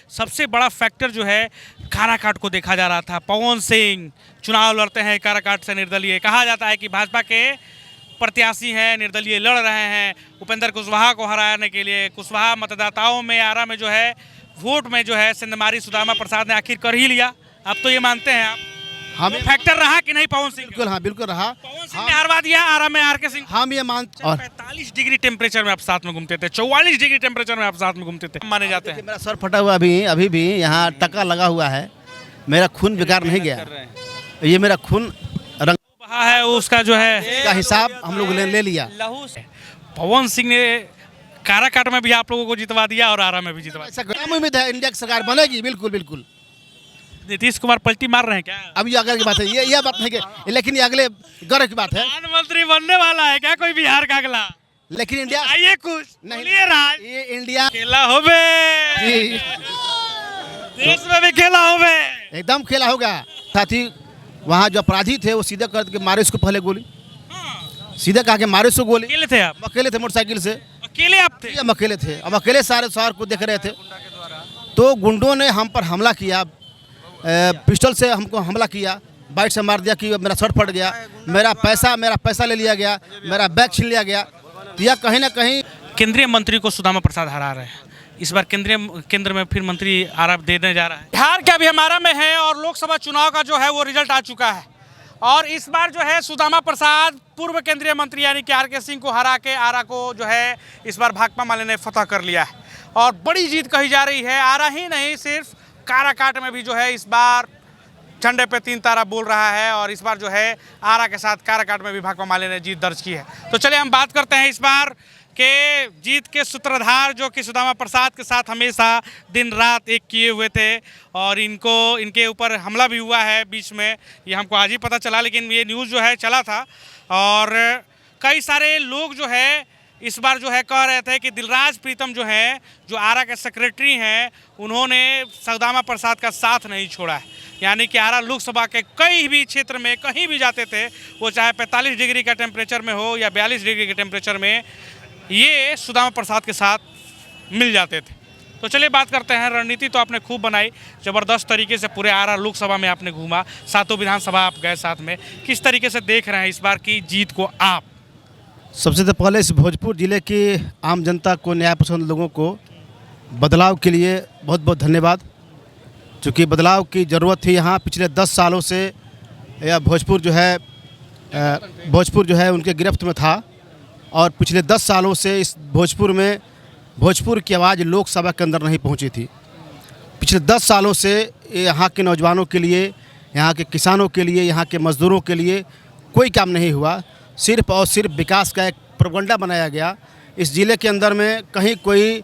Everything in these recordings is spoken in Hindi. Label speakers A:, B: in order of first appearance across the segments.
A: सबसे बड़ा फैक्टर जो है काराकाट को देखा जा रहा था। पवन सिंह चुनाव लड़ते हैं काराकाट से निर्दलीय, कहा जाता है कि भाजपा के प्रत्याशी हैं, निर्दलीय लड़ रहे हैं उपेंद्र कुशवाहा को हराने के लिए। कुशवाहा मतदाताओं में आरा में जो है वोट में जो है सिंधमारी सुदामा प्रसाद ने आखिर कर ही लिया। अब तो ये मानते हैं आप
B: हमें
A: फैक्टर रहा कि नहीं पवन सिंह?
B: बिल्कुल, हाँ बिल्कुल रहा।
A: पवन सिंह ने हरवा दिया आरा में आरके सिंह।
B: हम ये मानते और
A: 45 डिग्री टेम्परेचर में आप साथ में घूमते थे, 44 डिग्री टेम्परेचर में आप साथ में घूमते थे, माने जाते हैं।
B: मेरा सर फटा हुआ अभी भी यहाँ टका लगा हुआ है। मेरा खून बेकार नहीं गया, ये मेरा खून रंग
A: बहा है उसका जो है
B: का हिसाब हम लोग ले लिया।
A: लहू से पवन सिंह ने काराकाट में भी आप लोगों को जितवा दिया और आरा में भी जितवा दिया।
B: ऐसा उम्मीद है इंडिया की सरकार बनेगी। बिल्कुल बिल्कुल।
A: नीतीश कुमार पलटी मार रहे हैं क्या?
B: अब ये अगले की बात है, ये बात नहीं कि, लेकिन ये अगले गर्व की बात है।
A: प्रधानमंत्री बनने वाला है क्या कोई बिहार का अगला?
B: लेकिन इंडिया
A: आइए कुछ
B: नहीं,
A: बोलिए राज।
B: ये इंडिया
A: खेला होबे,
B: जी,
A: देश में भी खेला होबे।
B: एकदम खेला होगा। साथी वहाँ जो अपराधी थे वो सीधे कर के मारे उसको पहले गोली, सीधे कहा के मारे उसको गोली।
A: अकेले थे आप?
B: हम अकेले थे मोटरसाइकिल से,
A: अकेले आप थे?
B: हम अकेले थे। अब अकेले सारे शहर को देख रहे थे तो गुंडों ने हम पर हमला किया, पिस्टल से हमको हमला किया, बाइक से मार दिया कि मेरा शर्ट फट गया, मेरा पैसा ले लिया गया, मेरा बैग छीन लिया गया। तो यह कहीं ना कहीं
A: केंद्रीय मंत्री को सुदामा प्रसाद हरा रहे हैं। इस बार केंद्र में फिर मंत्री आरा देने जा रहा है। बिहार के अभी हमारा में है और लोकसभा चुनाव का जो है वो रिजल्ट आ चुका है और इस बार जो है सुदामा प्रसाद पूर्व केंद्रीय मंत्री यानी कि आरके सिंह को हरा के आरा को जो है इस बार भाकपा माले ने फतह कर लिया है और बड़ी जीत कही जा रही है। आरा ही नहीं, सिर्फ काराकाट में भी जो है इस बार झंडे पे 3 तारा बोल रहा है और इस बार जो है आरा के साथ काराकाट में भी भाकपा माले ने जीत दर्ज की है। तो चलिए हम बात करते हैं इस बार के जीत के सूत्रधार जो कि सुदामा प्रसाद के साथ हमेशा दिन रात एक किए हुए थे और इनके ऊपर हमला भी हुआ है बीच में, ये हमको आज ही पता चला, लेकिन ये न्यूज़ जो है चला था और कई सारे लोग जो है इस बार जो है कह रहे थे कि दिलराज प्रीतम जो है जो आरा के सेक्रेटरी हैं उन्होंने सुदामा प्रसाद का साथ नहीं छोड़ा है। यानी कि आरा लोकसभा के कई भी क्षेत्र में कहीं भी जाते थे, वो चाहे 45 डिग्री का टेम्परेचर में हो या 42 डिग्री के टेम्परेचर में, ये सुदामा प्रसाद के साथ मिल जाते थे। तो चलिए बात करते हैं। रणनीति तो आपने खूब बनाई, ज़बरदस्त तरीके से पूरे आरा लोकसभा में आपने घूमा, 7 विधानसभा आप गए साथ में। किस तरीके से देख रहे हैं इस बार की जीत को आप?
B: सबसे तो पहले इस भोजपुर ज़िले की आम जनता को, न्याय पसंद लोगों को बदलाव के लिए बहुत बहुत धन्यवाद। चूँकि बदलाव की ज़रूरत थी यहाँ पिछले 10 सालों से, यह भोजपुर जो है उनके गिरफ्त में था और पिछले 10 सालों से इस भोजपुर की आवाज़ लोकसभा के अंदर नहीं पहुंची थी। पिछले 10 सालों से यहाँ के नौजवानों के लिए, यहाँ के किसानों के लिए, यहाँ के मज़दूरों के लिए कोई काम नहीं हुआ। सिर्फ और सिर्फ विकास का एक प्रोपगंडा बनाया गया। इस ज़िले के अंदर में कहीं कोई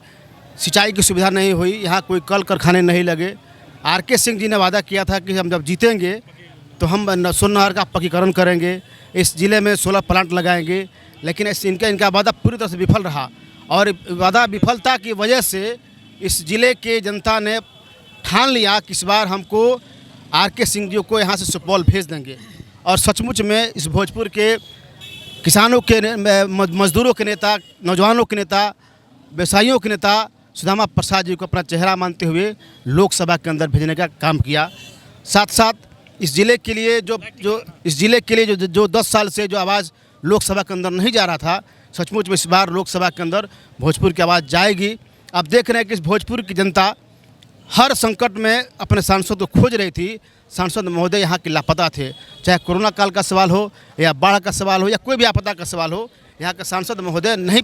B: सिंचाई की सुविधा नहीं हुई, यहाँ कोई कल कारखाने नहीं लगे। आरके सिंह जी ने वादा किया था कि हम जब जीतेंगे तो हम सोन नहर का पक्कीकरण करेंगे, इस ज़िले में 16 प्लांट लगाएंगे, लेकिन इनका वादा पूरी तरह से विफल रहा और वादा विफलता की वजह से इस ज़िले के जनता ने ठान लिया कि इस बार हमको आरके सिंह जी को यहाँ से सुपौल भेज देंगे। और सचमुच में इस भोजपुर के किसानों के, मजदूरों के नेता, नौजवानों के नेता, व्यवसायियों के नेता सुदामा प्रसाद जी को अपना चेहरा मानते हुए लोकसभा के अंदर भेजने का काम किया। साथ साथ इस ज़िले के लिए जो 10 साल से जो आवाज़ लोकसभा के अंदर नहीं जा रहा था, सचमुच में इस बार लोकसभा के अंदर भोजपुर की आवाज़ जाएगी। आप देख रहे हैं कि इस भोजपुर की जनता हर संकट में अपने सांसद को खोज रही थी। सांसद महोदय यहाँ के लापता थे, चाहे कोरोना काल का सवाल हो या बाढ़ का सवाल हो या कोई भी आपदा का सवाल हो, यहाँ के सांसद महोदय नहीं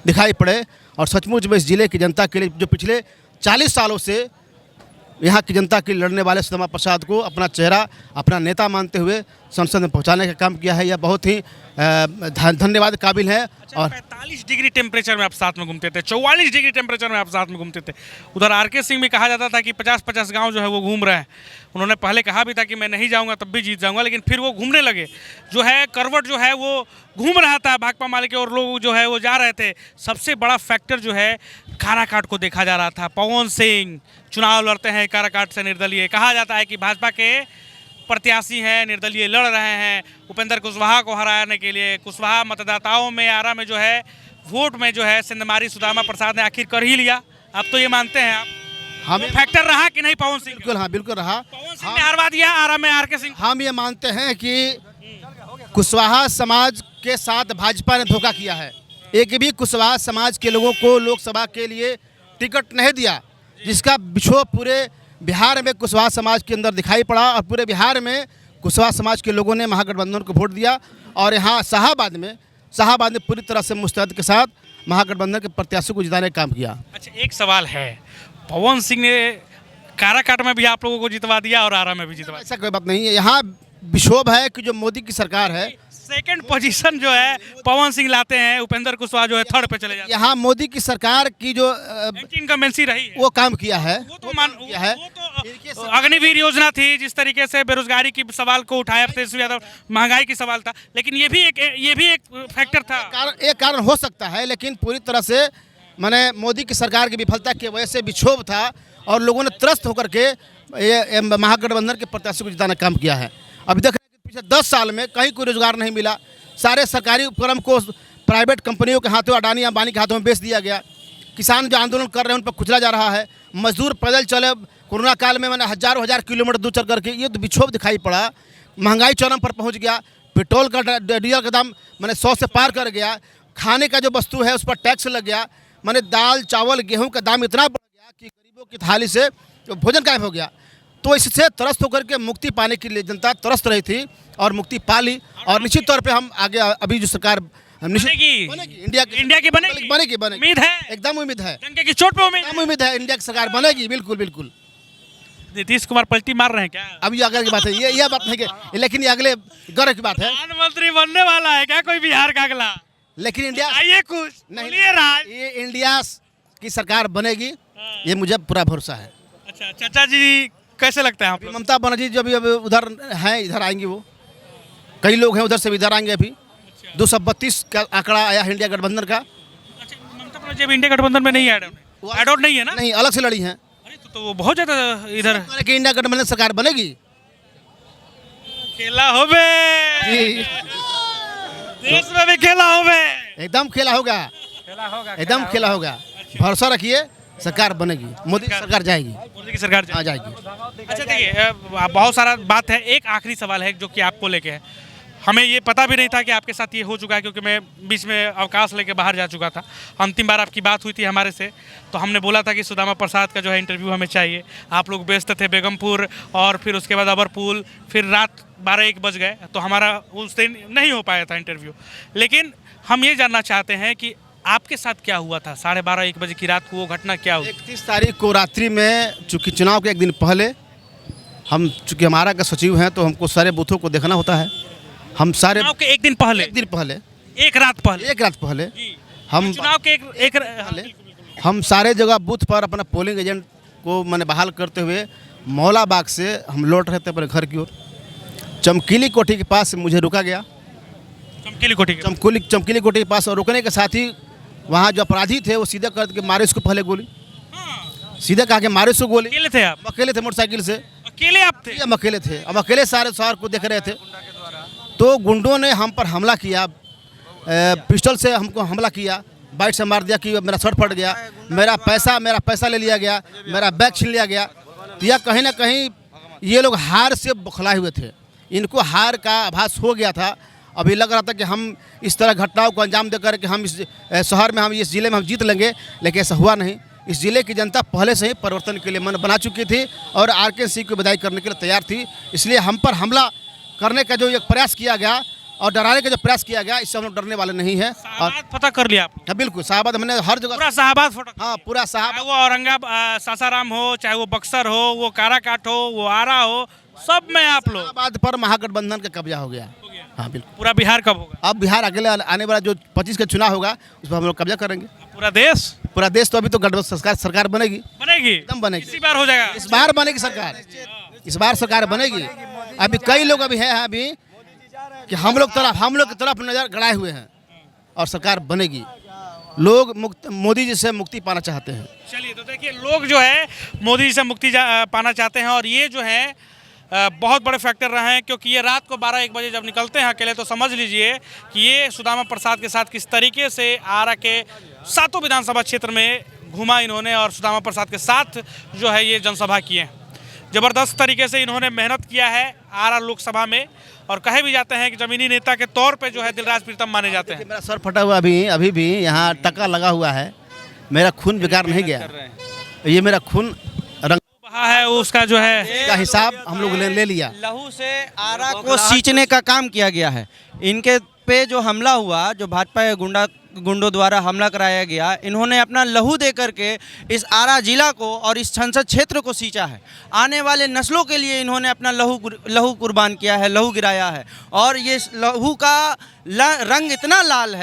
B: दिखाई पड़े। और सचमुच में इस ज़िले की जनता के लिए जो पिछले 40 सालों से यहाँ की जनता के लड़ने वाले सुदामा प्रसाद को अपना चेहरा, अपना नेता मानते हुए संसद में पहुँचाने का काम किया है, यह बहुत ही धन्यवाद काबिल है। और
A: 45 डिग्री टेम्परेचर में आप साथ में घूमते थे, 44 डिग्री टेम्परेचर में आप साथ में घूमते थे। उधर आरके सिंह भी कहा जाता था कि 50-50 गांव जो है वो घूम रहे हैं। उन्होंने पहले कहा भी था कि मैं नहीं जाऊंगा तब भी जीत जाऊंगा, लेकिन फिर वो घूमने लगे। जो है करवट जो है वो घूम रहा था भाकपा माले के और लोग जो है वो जा रहे थे। सबसे बड़ा फैक्टर जो है काराकाट को देखा जा रहा था। पवन सिंह चुनाव लड़ते हैं काराकाट से निर्दलीय, कहा जाता है कि भाजपा के प्रत्याशी हैं, निर्दलीय लड़ रहे हैं उपेंद्र कुशवाहा को हराने के लिए। कुशवाहा मतदाताओं में आरा में जो है वोट में जो है सिंधमारी सुदामा प्रसाद ने आखिर कर ही लिया। अब तो ये मानते हैं आप
B: हमें
A: फैक्टर रहा कि नहीं पवन सिंह का?
B: बिल्कुल, हाँ बिल्कुल रहा।
A: पवन सिंह ने हरवा दिया आरा में आर के सिंह।
B: हम ये मानते हैं कि कुशवाहा समाज के साथ भाजपा ने धोखा किया है। एक भी कुशवाहा समाज के लोगों को लोकसभा के लिए टिकट नहीं दिया, जिसका विक्षोभ पूरे बिहार में कुशवाहा समाज के अंदर दिखाई पड़ा और पूरे बिहार में कुशवाहा समाज के लोगों ने महागठबंधन को वोट दिया। और यहाँ शाहाबाद में पूरी तरह से मुस्तैद के साथ महागठबंधन के प्रत्याशी को जिताने का काम किया।
A: अच्छा, एक सवाल है, पवन सिंह ने काराकाट में भी आप लोगों को जितवा दिया और आरा में भी जितवा दिया।
B: ऐसा कोई बात नहीं है। यहाँ विक्षोभ है कि जो मोदी की सरकार है,
A: सेकंड पोजीशन जो है पवन सिंह लाते हैं, उपेंद्र कुशवाहा जो है थर्ड पे चले जाते हैं।
B: यहाँ मोदी की सरकार की जो
A: इनकम्बेंसी रही है
B: वो काम किया है,
A: वो तो मान
B: किया है।
A: वो तो अग्निवीर योजना थी, जिस तरीके से बेरोजगारी की सवाल को उठाया तेजस्वी यादव, महंगाई की सवाल था, लेकिन ये भी एक फैक्टर था।
B: एक कारण हो सकता है, लेकिन पूरी तरह से मैंने मोदी की सरकार की विफलता की वजह से विक्षोभ था और लोगों ने त्रस्त होकर के ये महागठबंधन के प्रत्याशी को जिताने का काम किया है। अभी देख रहे हैं कि पिछले 10 साल में कहीं कोई रोजगार नहीं मिला। सारे सरकारी उपक्रम को प्राइवेट कंपनियों के हाथों, अडानी अंबानी के हाथों में बेच दिया गया। किसान जो आंदोलन कर रहे हैं उन पर कुचला जा रहा है। मजदूर पैदल चले कोरोना काल में, मैंने हज़ारों किलोमीटर दूर चल करके, ये तो विक्षोभ दिखाई पड़ा। महंगाई चरम पर पहुंच गया। पेट्रोल का डीजल का दाम मैंने 100 से पार कर गया। खाने का जो वस्तु है उस पर टैक्स लग गया। मैंने दाल चावल गेहूं का दाम इतना बढ़ गया कि गरीबों की थाली से भोजन गायब हो गया। तो इससे त्रस्त होकर के मुक्ति पाने के लिए जनता तरस रही थी और मुक्ति पा ली। और निश्चित तौर पे हम आगे अभी जो सरकार
A: बनेगी
B: इंडिया की बनेगी
A: उम्मीद है,
B: एकदम उम्मीद है,
A: डंके की चोट पे
B: उम्मीद है इंडिया की सरकार बनेगी। बिल्कुल।
A: नीतीश कुमार पलटी मार रहे हैं क्या?
B: अब ये आगे की बात है, ये बात नहीं कि, लेकिन ये अगले गर्व की बात है।
A: प्रधानमंत्री बनने वाला है क्या कोई बिहार का अगला?
B: लेकिन इंडिया
A: आइए कुछ बोलिए राज।
B: ये इंडिया की सरकार बनेगी, ये मुझे पूरा भरोसा है।
A: अच्छा, चाचा जी कैसे लगता है आप लोग?
B: ममता बनर्जी जो अभी उधर हैं, इधर आएंगी। वो कई लोग हैं उधर से भी इधर आएंगे। अभी 232 का आंकड़ा आया है इंडिया गठबंधन का।
A: अच्छा, ममता बनर्जी अभी इंडिया गठबंधन में नहीं ऐड आउट नहीं है ना?
B: नहीं, अलग से लड़ी हैं।
A: अरे तो वो बहुत ज्यादा इधर
B: कि इंडिया गठबंधन सरकार बनेगी।
A: खेला होबे, देश में भी खेला होबे,
B: एकदम खेला होगा, एकदम खेला होगा। भरोसा रखिए, सरकार बनेगी, मोदी की सरकार जाएगी,
A: मोदी की सरकार
B: आ जाएगी।
A: अच्छा, देखिए बहुत सारा बात है। एक आखिरी सवाल है जो कि आपको लेके है। हमें ये पता भी नहीं था कि आपके साथ ये हो चुका है, क्योंकि मैं बीच में अवकाश लेके बाहर जा चुका था। अंतिम बार आपकी बात हुई थी हमारे से, तो हमने बोला था कि सुदामा प्रसाद का जो है इंटरव्यू हमें चाहिए। आप लोग व्यस्त थे बेगमपुर, और फिर उसके बाद अबरपुल, फिर रात 12-1 बज गए, तो हमारा उस दिन नहीं हो पाया था इंटरव्यू। लेकिन हम ये जानना चाहते हैं कि आपके साथ क्या हुआ था 12:30-1 बजे की रात को, वो घटना क्या हुई?
B: 31 तारीख को रात्रि में, चूँकि चुनाव के एक दिन पहले हम, चूँकि हमारा का सचिव हैं तो हमको सारे बूथों को देखना होता है। हम सारे
A: चुनाव के एक दिन पहले, एक रात पहले
B: हम
A: चुनाव के एक
B: पहले हम सारे जगह बूथ पर अपना पोलिंग एजेंट को मैंने बहाल करते हुए मौलाबाग से हम लौट रहे थे अपने घर की ओर। चमकीली कोठी के पास मुझे रुका गया, चमकीली कोठी के पास, और रुकने के साथ ही वहाँ जो अपराधी थे वो सीधे करके मारे उसको पहले गोली, सीधे कहा कि मारे उसको गोली।
A: अकेले थे आप?
B: अकेले थे, मोटरसाइकिल से
A: अकेले आप थे?
B: हम अकेले थे। अब अकेले सारे शहर को देख रहे थे, तो गुंडों ने हम पर हमला किया, पिस्टल से हमको हमला किया, बाइट से मार दिया कि मेरा शर्ट फट गया, मेरा पैसा ले लिया गया, मेरा बैग छीन लिया गया। तो यह कहीं ना कहीं ये लोग हार से बौखलाए हुए थे, इनको हार का आभास हो गया था। अभी लग रहा था कि हम इस तरह घटनाओं को अंजाम देकर कि हम इस शहर में, हम इस ज़िले में हम जीत लेंगे, लेकिन ऐसा हुआ नहीं। इस ज़िले की जनता पहले से ही परिवर्तन के लिए मन बना चुकी थी और आरके सिंह को विदाई करने के लिए तैयार थी। इसलिए हम पर हमला करने का जो एक प्रयास किया गया और डराने का जो प्रयास किया गया, इससे हम लोग डरने वाले नहीं हैं। और
A: पता कर लिया आप?
B: हाँ बिल्कुल, शाहबाद हमने हर जगह,
A: पूरा शाहबाद फोटो,
B: हाँ पूरा शाहबाद,
A: चाहे वो औरंगाबाद सासाराम हो, चाहे वो बक्सर हो, वो काराकाट हो, वो आरा हो, सब में आप लोग।
B: शाहबाद पर महागठबंधन का कब्जा हो गया। हाँ बिल्कुल।
A: पूरा बिहार कब होगा?
B: अब बिहार अगले आने वाला जो 25 का चुनाव होगा उस पर हम लोग कब्जा करेंगे।
A: पूरा देश
B: तो अभी तो गठबंधन सरकार बनेगी, एकदम बनेगी।
A: इसी बार हो जाएगा?
B: इस बार बनेगी सरकार, इस बार सरकार बनेगी। अभी कई लोग अभी हैं अभी कि हम लोग की तरफ नजर गड़ाए हुए हैं और सरकार बनेगी। लोग मोदी जी से मुक्ति पाना चाहते हैं।
A: चलिए, तो देखिए, लोग जो है मोदी जी से मुक्ति पाना चाहते हैं, और ये जो है बहुत बड़े फैक्टर रहे हैं, क्योंकि ये रात को 12-1 बजे जब निकलते हैं अकेले, तो समझ लीजिए कि ये सुदामा प्रसाद के साथ किस तरीके से आरा के 7 विधानसभा क्षेत्र में घूमा इन्होंने और सुदामा प्रसाद के साथ जो है ये जनसभा किए। ज़बरदस्त तरीके से इन्होंने मेहनत किया है आरा लोकसभा में और कहे भी जाते हैं कि ज़मीनी नेता के तौर पे जो है दिलराज प्रीतम माने जाते हैं।
B: मेरा सर फटा हुआ अभी भी यहाँ टका लगा हुआ है, मेरा खून बेकार नहीं गया, ये मेरा खून रंग
A: बहा है उसका जो है
B: का हिसाब हम लोग ले लिया।
C: लहू से आरा को सींचने का काम किया गया है। इनके पे जो हमला हुआ, जो भाजपा के गुंडों द्वारा हमला कराया गया, इन्होंने अपना लहू दे करके इस आरा जिला को और इस संसद क्षेत्र को सींचा है। आने वाले नस्लों के लिए इन्होंने अपना लहू कुर्बान किया है, लहू गिराया है। और ये लहू का रंग इतना लाल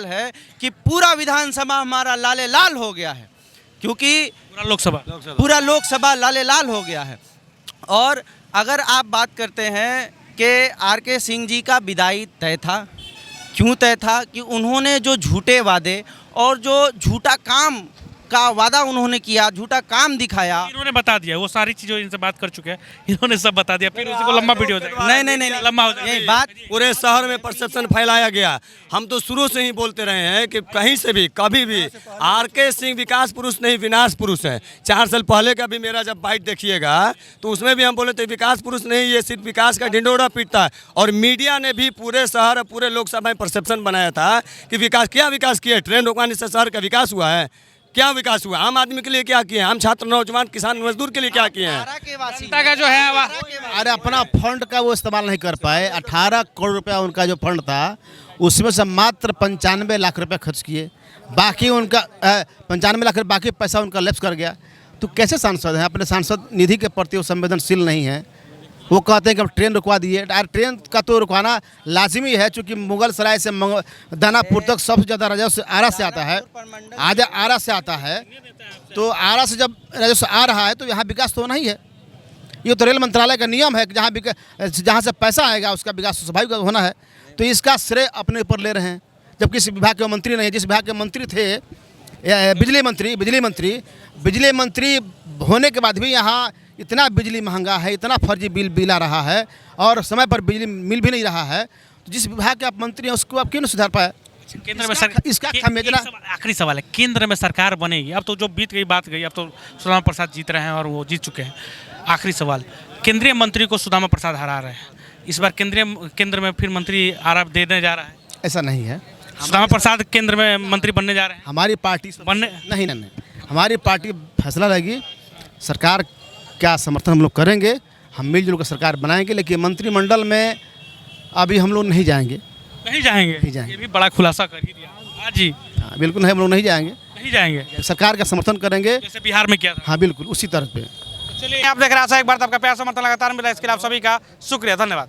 C: है कि पूरा विधानसभा हमारा लाले लाल हो गया है, क्योंकि पूरा लोकसभा लाले लाल हो गया है। और अगर आप बात करते हैं कि आर.के. सिंह जी का विदाई तय था, क्यों तय था? कि उन्होंने जो झूठे वादे और जो झूठा काम का वादा उन्होंने किया, झूठा काम दिखाया,
A: इन्होंने बता दिया। वो सारी चीज़ें इनसे बात कर चुके हैं, इन्होंने सब बता दिया, फिर उसी को लंबा वीडियो हो जाएगा।
C: नहीं
A: लंबा हो जाएगा।
C: यही बात
D: पूरे शहर में परसेप्शन फैलाया गया। हम तो शुरू से ही बोलते रहे हैं कि कहीं से भी कभी भी आर.के. सिंह विकास पुरुष नहीं विनाश पुरुष है। 4 साल पहले का भी मेरा जब बाइट देखिएगा तो उसमें भी हम बोले थे विकास पुरुष नहीं, ये सिर्फ विकास का ढिंडोरा पीटता है। और मीडिया ने भी पूरे शहर पूरे लोकसभा में परसेप्शन बनाया था कि विकास किया, ट्रेन रोकवाने से शहर का विकास हुआ है। क्या विकास हुआ? आम आदमी के लिए क्या किए हैं? आम छात्र, नौजवान, किसान, मजदूर के लिए क्या किए हैं?
A: जनता का जो है
B: अरे अपना फंड का वो इस्तेमाल नहीं कर पाए। 18 करोड़ रुपया उनका जो फंड था उसमें से मात्र 95 लाख रुपए खर्च किए, बाकी उनका 95 लाख बाकी पैसा उनका लैप्स कर गया। तो कैसे सांसद हैं? अपने सांसद निधि के प्रति वो संवेदनशील नहीं है। वो कहते हैं कि अब ट्रेन रुकवा दिए। यार ट्रेन का तो रुकवाना लाजिमी है, चूँकि मुगल सराय से दानापुर तक सबसे ज़्यादा राजस्व आरा से आता है, आज आरा से आता है। तो आरा से जब राजस्व आ रहा है तो यहाँ विकास तो होना ही है। ये तो रेल मंत्रालय का नियम है कि जहाँ से पैसा आएगा उसका विकास स्वाभाविक होना है। तो इसका श्रेय अपने ऊपर ले रहे हैं, जब किसी विभाग के मंत्री नहीं है। जिस विभाग के मंत्री थे बिजली मंत्री होने के बाद भी यहाँ इतना बिजली महंगा है, इतना फर्जी बिल आ रहा है और समय पर बिजली मिल भी नहीं रहा है। तो जिस विभाग के आप मंत्री हैं उसको आप क्यों नहीं सुधार पाए?
A: केंद्र में सरकार,
B: इसका खामियाजा
A: आखिरी सवाल है, केंद्र में सरकार बनेगी। अब तो जो बीत गई बात गई, अब तो सुदामा प्रसाद जीत रहे हैं और वो जीत चुके हैं। आखिरी सवाल, केंद्रीय मंत्री को सुदामा प्रसाद हरा रहे हैं, इस बार केंद्र में फिर मंत्री आरा देने जा रहा है।
B: ऐसा नहीं है।
A: सुदामा प्रसाद केंद्र में मंत्री बनने जा रहे हैं।
B: हमारी पार्टी
A: बनने
B: नहीं, हमारी पार्टी फैसला रहेगी, सरकार क्या समर्थन हम लोग करेंगे, हम मिलजुल कर सरकार बनाएंगे। लेकिन मंत्रिमंडल में अभी हम लोग नहीं जाएंगे।
A: ये भी बड़ा खुलासा कर ही दिया। हाँ जी,
B: हाँ बिल्कुल नहीं, हम लोग नहीं जाएंगे। सरकार का समर्थन करेंगे,
A: जैसे बिहार में किया था।
B: हाँ बिल्कुल उसी तरह पे।
A: चलिए, आप देख रहे हैं एक बार आपका प्यार समर्थन लगातार मिला, इसके लिए आप सभी का शुक्रिया, धन्यवाद।